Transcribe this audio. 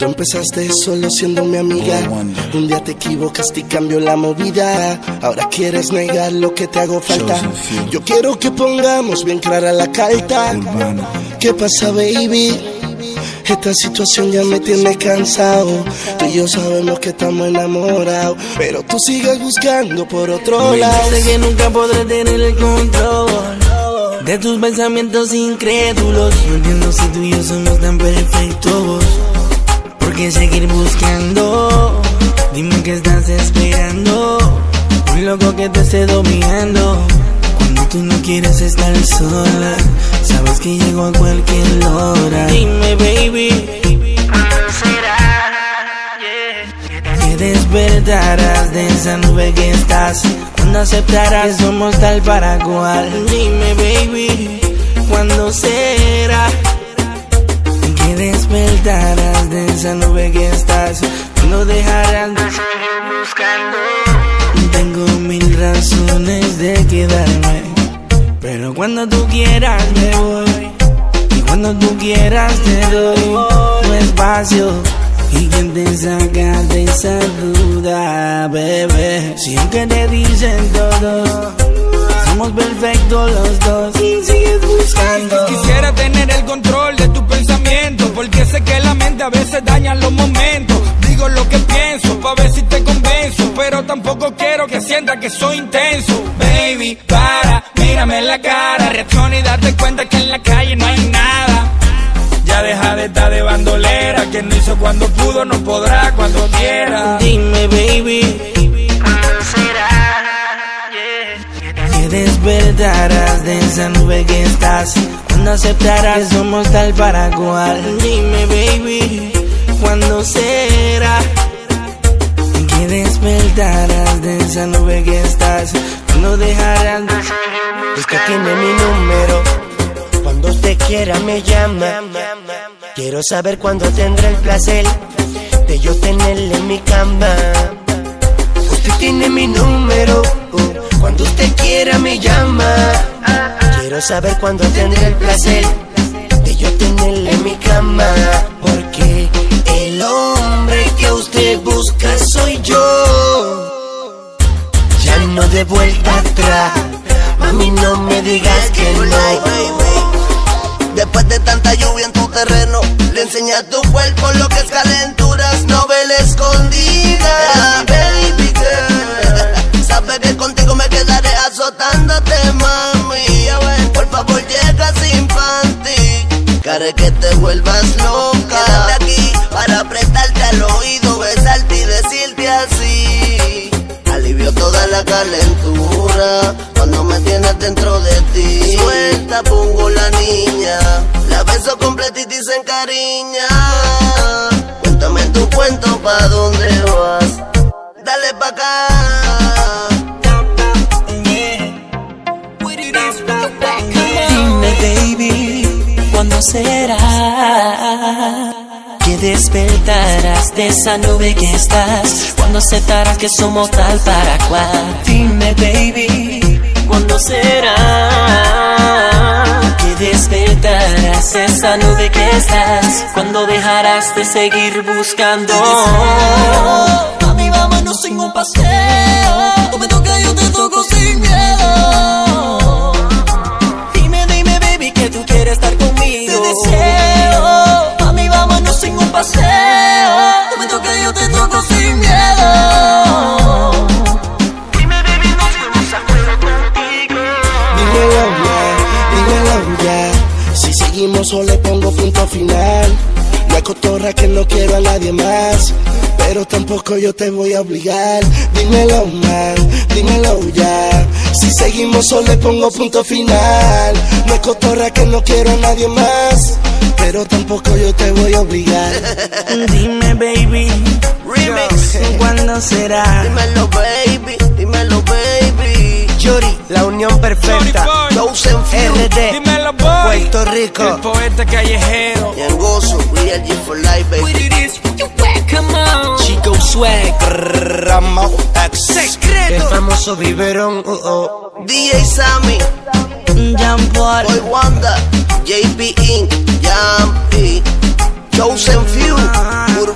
Tú empezaste solo siendo mi amiga. Un día te equivocaste y cambió la movida. Ahora quieres negar lo que te hago falta. Yo quiero que pongamos bien clara la carta. ¿Qué pasa, baby? Esta situación ya me tiene cansado. Tú y yo sabemos que estamos enamorados, pero tú sigues buscando por otro lado. Sé que nunca podré tener el control de tus pensamientos incrédulos. No entiendo si tú y yo somos tan perfectos. ¿Por qué seguir buscando? Dime qué estás esperando. Un loco que te esté dominando. Cuando tú no quieres estar sola, sabes que llego a cualquier hora. Dime, baby, ¿cuándo será? Que despertarás de esa nube que estás. Cuando aceptarás que somos tal para cual. Dime, baby, ¿cuándo será? Que despertarás de esa nube que estás. Cuando dejarás de seguir buscando. Tengo mil razones de quedarme, pero cuando tú quieras me voy. Y cuando tú quieras te doy tu espacio. ¿Y quién te saca de esa duda, bebé? Si aunque te dicen todos, somos perfectos los dos y sigues buscando. Quisiera tener el control de tu pensamiento, porque sé que la mente a veces daña los momentos. Digo lo que pienso, pa' ver si te convenzo, pero tampoco quiero que sientas que soy intenso. Baby, para, mírame en la cara, reacciona y date cuenta que en la calle no hay nada. Ya deja de estar de bandolera, quien no hizo cuando pudo no podrá cuando quiera. Dime, baby, ¿cuándo será? Que despertarás de esa nube que estás. Cuando aceptarás que somos tal para cual. Dime, baby, ¿cuándo será? Que despertarás de esa nube que estás. Cuando dejarás de seguir. Es que tiene mi número. Cuando usted quiera me llama. Quiero saber cuándo tendré el placer de yo tenerle en mi cama. Usted tiene mi número. Cuando usted quiera me llama. Quiero saber cuándo tendré el placer de yo tenerle en mi cama. Porque el hombre que usted busca soy yo. Ya no de vuelta atrás. Mami, no me digas que no. Después de tanta lluvia en tu terreno, le enseña a tu cuerpo lo que es calenturas, novela escondida. Baby girl, sabes que contigo me quedaré azotándote, mami. Por favor llega sin panty, care que te vuelvas loca. Quédate aquí para apretarte al oído, besarte y decirte así. Alivio toda la calentura cuando me tienes dentro de ti. Suelta, pongo la niña, la beso completita y se encariña. Cuéntame tu cuento, ¿pa' dónde vas? Dale pa' acá. Dime, baby, ¿cuándo será? Que despertarás de esa nube que estás. Cuando aceptarás que somos tal para cual. Dime, baby, ¿cuándo será? Que despertarás de esa nube que estás. Cuando dejarás de seguir buscando. Mami, vámonos en un paseo. Tú me tocas, yo te toco sin miedo. Dime, baby, que tú quieres estar conmigo. Te deseo. Mami, vámonos en un paseo. Tú me tocas, yo te toco sin miedo. Dime, baby, nos vamos a juego contigo. Dímelo ya. Si seguimos o le pongo punto final. No hay cotorra que no quiero a nadie más, pero tampoco yo te voy a obligar. Dímelo, man, dímelo ya. Si seguimos o le pongo punto final. No hay cotorra que no quiero a nadie más, pero tampoco yo te voy a obligar. Dime, baby, Remix. ¿cuándo será? Dímelo, baby, dímelo, baby. Yuri, la unión perfecta. Chosen Few, RD, Dímelo, boy. Puerto Rico. El poeta callejero. Ñangoso, Real G for life, baby. Chico Swag, Ramo X. Secreto. El famoso biberón. DJ Sammy, Jean Paul. Boy Wanda, JP Inc., Yampi, Chosen Few, puro